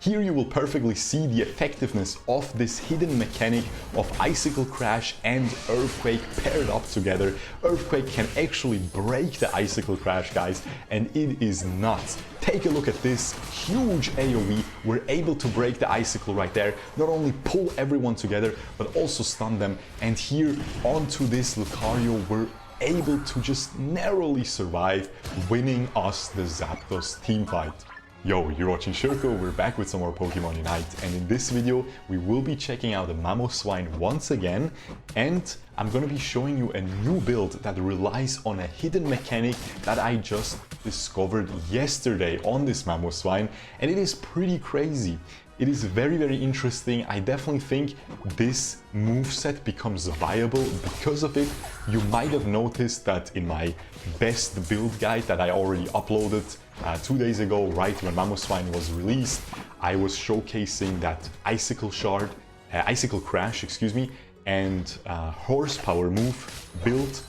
Here you will perfectly see the effectiveness of this hidden mechanic of Icicle Crash and Earthquake paired up together. Earthquake can actually break the Icicle Crash, guys, and it is nuts. Take a look at this huge AoE. We're able to break the Icicle right there, not only pull everyone together, but also stun them. And here onto this Lucario, we're able to just narrowly survive, winning us the Zapdos teamfight. Yo, you're watching Shurkou, we're back with some more Pokémon Unite, and in this video we will be checking out the Mamoswine once again, and I'm gonna be showing you a new build that relies on a hidden mechanic that I just discovered yesterday on this Mamoswine, and it is pretty crazy. It is very, very interesting. I definitely think this moveset becomes viable because of it. You might have noticed that in my best build guide that I already uploaded 2 days ago, right when Mamoswine was released, I was showcasing that Icicle Crash, excuse me, and Horsepower move build,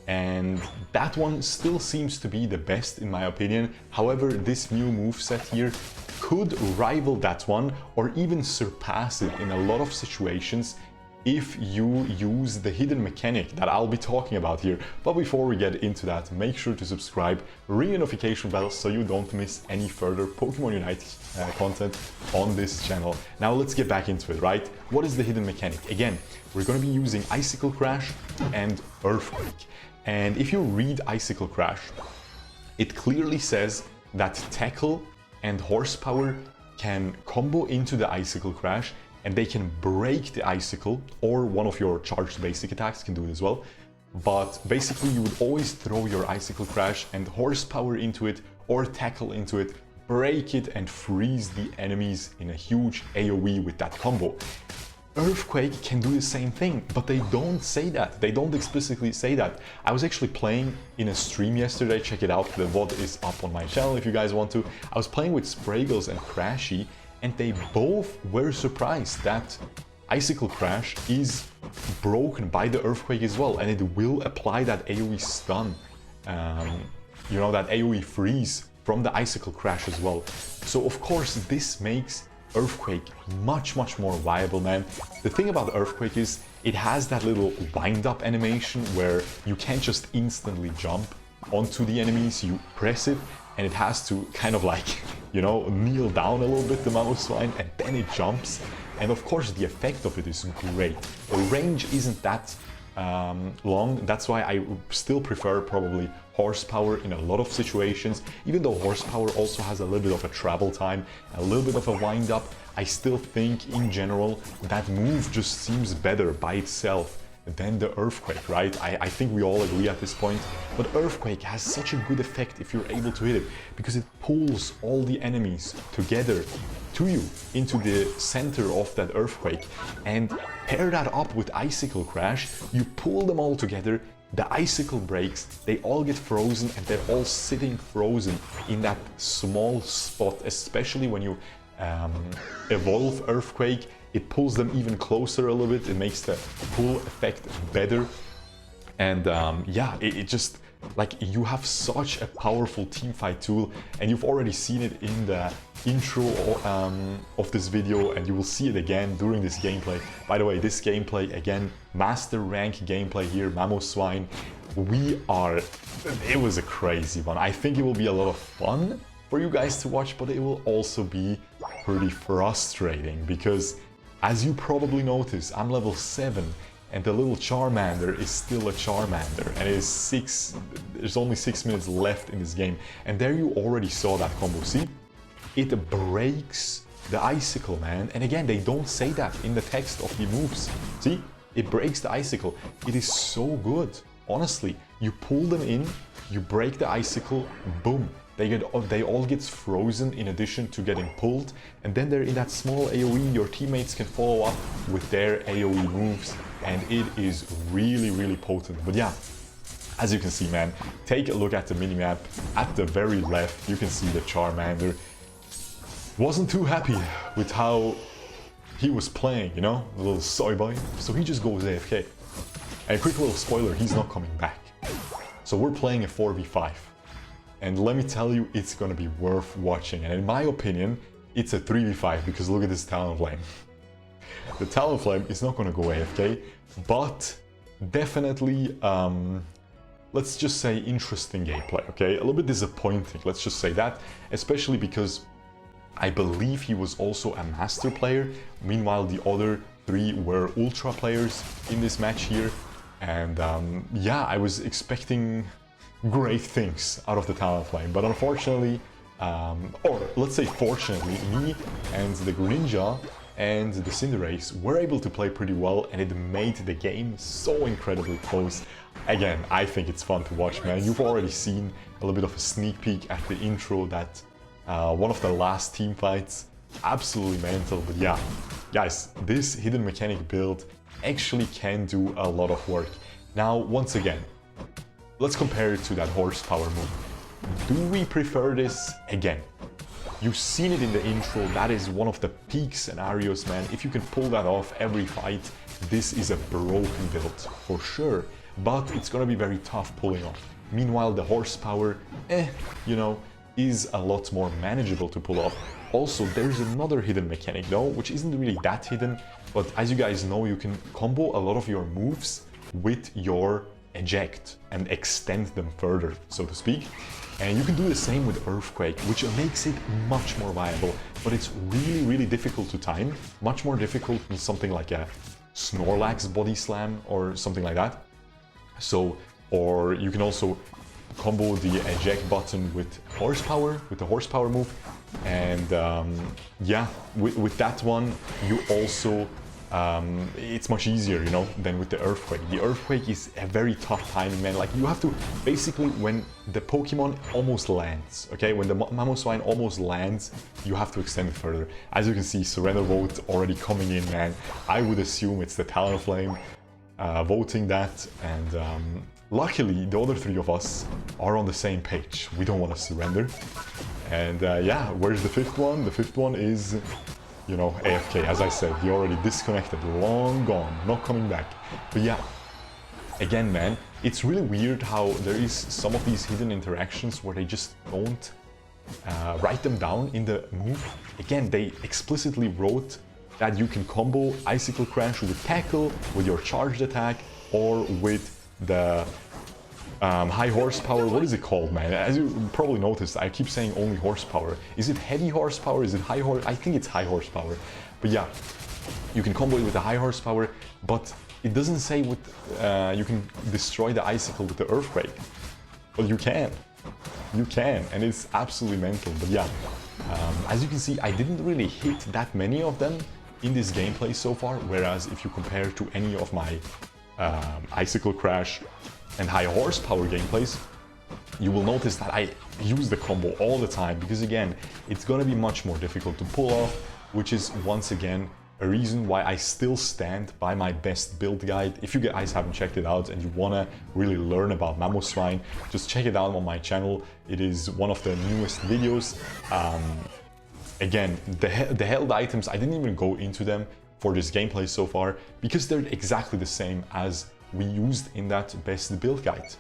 and that one still seems to be the best in my opinion. However, this new moveset here could rival that one or even surpass it in a lot of situations if you use the hidden mechanic that I'll be talking about here. But before we get into that, make sure to subscribe, ring the notification bell so you don't miss any further Pokemon Unite content on this channel. Now let's get back into it, right? What is the hidden mechanic? Again, we're going to be using Icicle Crash and Earthquake. And if you read Icicle Crash, it clearly says that Tackle and Horsepower can combo into the Icicle Crash, and they can break the Icicle, or one of your charged basic attacks can do it as well. But basically you would always throw your Icicle Crash and Horsepower into it, or Tackle into it, break it and freeze the enemies in a huge AoE with that combo. Earthquake can do the same thing, but they don't say that. They don't explicitly say that. I was actually playing in a stream yesterday, check it out, the VOD is up on my channel if you guys want to. I was playing with Spraggles and Crashy, and they both were surprised that Icicle Crash is broken by the Earthquake as well, and it will apply that AoE stun, you know, that AoE freeze from the Icicle Crash as well. So of course this makes Earthquake much more viable, man. The thing about Earthquake is it has that little wind-up animation where you can't just instantly jump onto the enemies. You press it and it has to kind of like, you know, kneel down a little bit, the Mamoswine, and then it jumps. And of course the effect of it is great. The range isn't that long, that's why I still prefer probably Horsepower in a lot of situations. Even though Horsepower also has a little bit of a travel time, a little bit of a wind up, I still think in general that move just seems better by itself than the Earthquake, right? I think we all agree at this point. But Earthquake has such a good effect if you're able to hit it, because it pulls all the enemies together to you into the center of that Earthquake, and pair that up with Icicle Crash, you pull them all together, the Icicle breaks, they all get frozen, and they're all sitting frozen in that small spot. Especially when you evolve Earthquake, it pulls them even closer a little bit, it makes the pull effect better. And yeah, it just, like, you have such a powerful teamfight tool, and you've already seen it in the intro of this video, and you will see it again during this gameplay. By the way, this gameplay, again, master rank gameplay here, Mamoswine. It was a crazy one. I think it will be a lot of fun for you guys to watch, but it will also be pretty frustrating, because as you probably notice, I'm level 7, and the little Charmander is still a Charmander, and there's only 6 minutes left in this game. And there you already saw that combo, see? It breaks the Icicle, man. And again, they don't say that in the text of the moves. See? It breaks the Icicle. It is so good, honestly. You pull them in, you break the Icicle, boom. They all get frozen in addition to getting pulled, and then they're in that small AoE. Your teammates can follow up with their AoE moves, and it is really potent. But yeah, as you can see, man, take a look at the minimap. At the very left, you can see the Charmander wasn't too happy with how he was playing, you know, the little soy boy. So he just goes AFK. And a quick little spoiler, he's not coming back. So we're playing a 4v5. And let me tell you, it's gonna be worth watching. And in my opinion, it's a 3v5 because look at this Talonflame. The Talonflame is not going to go AFK, but definitely, let's just say interesting gameplay, okay? A little bit disappointing, let's just say that, especially because I believe he was also a master player. Meanwhile, the other 3 were ultra players in this match here. And yeah, I was expecting great things out of the Talonflame, but unfortunately, or let's say fortunately, me and the Greninja and the Cinderace were able to play pretty well, and it made the game so incredibly close. Again, I think it's fun to watch, man. You've already seen a little bit of a sneak peek at the intro that one of the last team fights, absolutely mental. But yeah, guys, this hidden mechanic build actually can do a lot of work. Now, once again, let's compare it to that horsepower move. Do we prefer this? Again, you've seen it in the intro, that is one of the peak scenarios, man. If you can pull that off every fight, this is a broken build, for sure. But it's gonna be very tough pulling off. Meanwhile, the horsepower, you know, is a lot more manageable to pull off. Also, there's another hidden mechanic though, which isn't really that hidden, but as you guys know, you can combo a lot of your moves with your Eject and extend them further, so to speak. And you can do the same with Earthquake, which makes it much more viable, but it's really difficult to time, much more difficult than something like a Snorlax body slam or something like that. So, or you can also combo the Eject button with horsepower, with the horsepower move, and yeah, with that one you also it's much easier, you know, than with the Earthquake. The Earthquake is a very tough timing, man. Like, you have to basically, when the Pokemon almost lands, okay, when the Mamoswine almost lands, you have to extend it further. As you can see, surrender vote already coming in, man. I would assume it's the Talonflame voting that, and luckily the other 3 of us are on the same page. We don't want to surrender. And yeah, where's the 5th one? The 5th one is, you know, AFK. As I said, he already disconnected, long gone, not coming back. But yeah, again, man, it's really weird how there is some of these hidden interactions where they just don't write them down in the move. Again, they explicitly wrote that you can combo Icicle Crash with Tackle, with your charged attack, or with the high horsepower. What is it called, man? As you probably noticed, I keep saying only horsepower. Is it heavy horsepower? Is it high horse? I think it's high horsepower. But yeah, you can combo it with the high horsepower, but it doesn't say with you can destroy the Icicle with the Earthquake. But you can. You can, and it's absolutely mental. But yeah, as you can see, I didn't really hit that many of them in this gameplay so far, whereas if you compare to any of my Icicle Crash and high horsepower gameplays, you will notice that I use the combo all the time, because again, it's gonna be much more difficult to pull off, which is once again a reason why I still stand by my best build guide. If you guys haven't checked it out and you wanna really learn about Mamoswine, just check it out on my channel. It is one of the newest videos. Again, the held items, I didn't even go into them for this gameplay so far, because they're exactly the same as we used in that best build guide.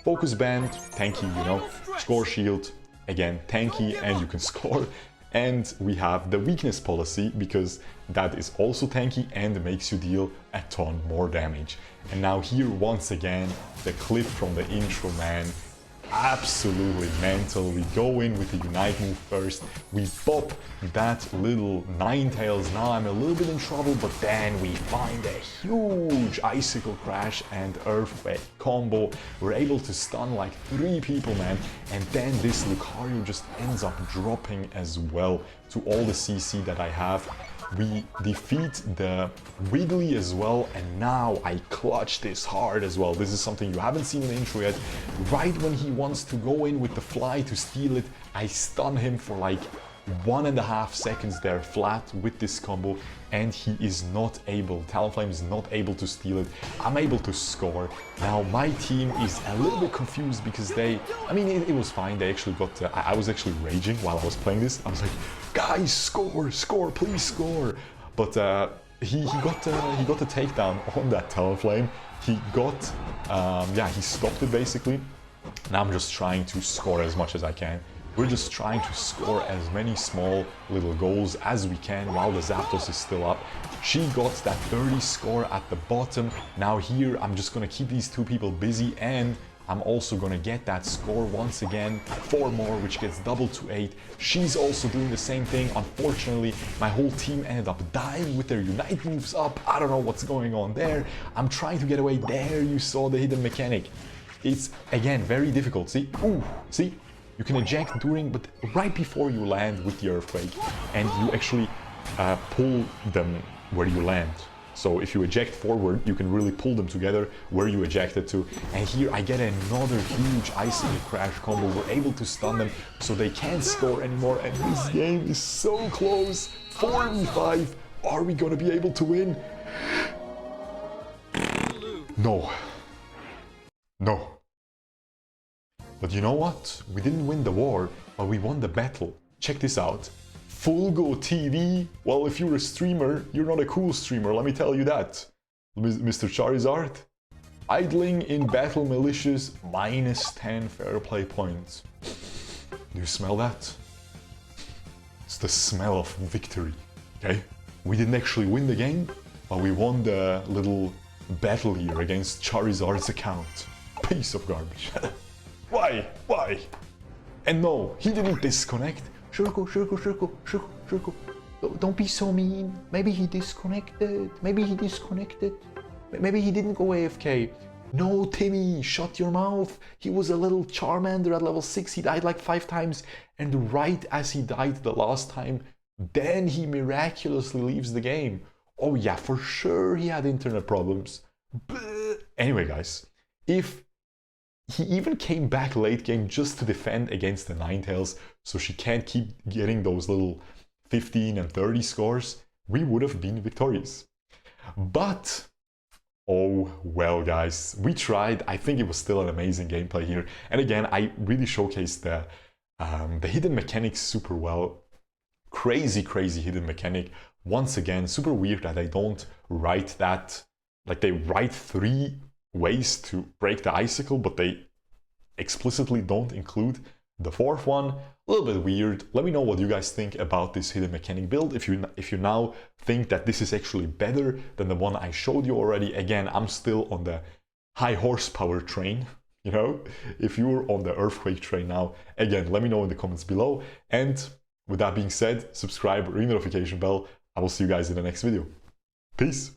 Focus Band, tanky, you know, score shield, again, tanky, and you can score. And we have the weakness policy, because that is also tanky and makes you deal a ton more damage. And now here, once again, the clip from the intro, man, absolutely mental. We go in with the Unite move first, we pop that little Ninetales. Now I'm a little bit in trouble, but then we find a huge Icicle Crash and Earthquake combo. We're able to stun like 3 people, man, and then this Lucario just ends up dropping as well to all the CC that I have. We defeat the Wiggly as well, and now I clutch this hard as well. This is something you haven't seen in the intro yet. Right when he wants to go in with the fly to steal it, I stun him for like 1.5 seconds there flat with this combo, and he is not able, Talonflame is not able to steal it. I'm able to score. Now my team is a little bit confused because they, I mean, it was fine. They actually got, I was actually raging while I was playing this. I was like, guys, score, score, please score. But he got the takedown on that Talonflame. He got, yeah, he stopped it basically. Now I'm just trying to score as much as I can. We're just trying to score as many small little goals as we can while the Zapdos is still up. She got that 30 score at the bottom. Now here, I'm just gonna keep these two people busy, and I'm also gonna get that score once again, 4 more, which gets doubled to 8. She's also doing the same thing. Unfortunately, my whole team ended up dying with their Unite moves up. I don't know what's going on there. I'm trying to get away. There you saw the hidden mechanic. It's, again, very difficult. See? Ooh, see? You can eject during, but right before you land with the Earthquake, and you actually pull them where you land. So if you eject forward, you can really pull them together where you ejected to. And here I get another huge Icicle Crash combo. We're able to stun them so they can't score anymore. And this game is so close. 4v5. Are we gonna be able to win? No. No. But you know what? We didn't win the war, but we won the battle. Check this out. Full Go TV? Well, if you're a streamer, you're not a cool streamer, let me tell you that. Mr. Charizard? Idling in battle malicious, -10 fair play points. Do you smell that? It's the smell of victory, okay? We didn't actually win the game, but we won the little battle here against Charizard's account. Piece of garbage. Why? Why? And no, he didn't disconnect. Shurkou. Don't be so mean. Maybe he disconnected. Maybe he didn't go AFK. No, Timmy, shut your mouth. He was a little Charmander at level 6. He died like 5 times. And right as he died the last time, then he miraculously leaves the game. Oh yeah, for sure he had internet problems. But anyway, guys, if he even came back late game just to defend against the Ninetales, so she can't keep getting those little 15 and 30 scores, we would have been victorious. But, oh well guys, we tried. I think it was still an amazing gameplay here. And again, I really showcased the hidden mechanics super well. Crazy hidden mechanic. Once again, super weird that they don't write that, like they write 3 ways to break the Icicle, but they explicitly don't include the 4th one. A little bit weird. Let me know what you guys think about this hidden mechanic build. If you now think that this is actually better than the one I showed you already. Again, I'm still on the high horsepower train, you know. If you're on the Earthquake train now, again, let me know in the comments below. And with that being said, subscribe, ring the notification bell. I will see you guys in the next video. Peace.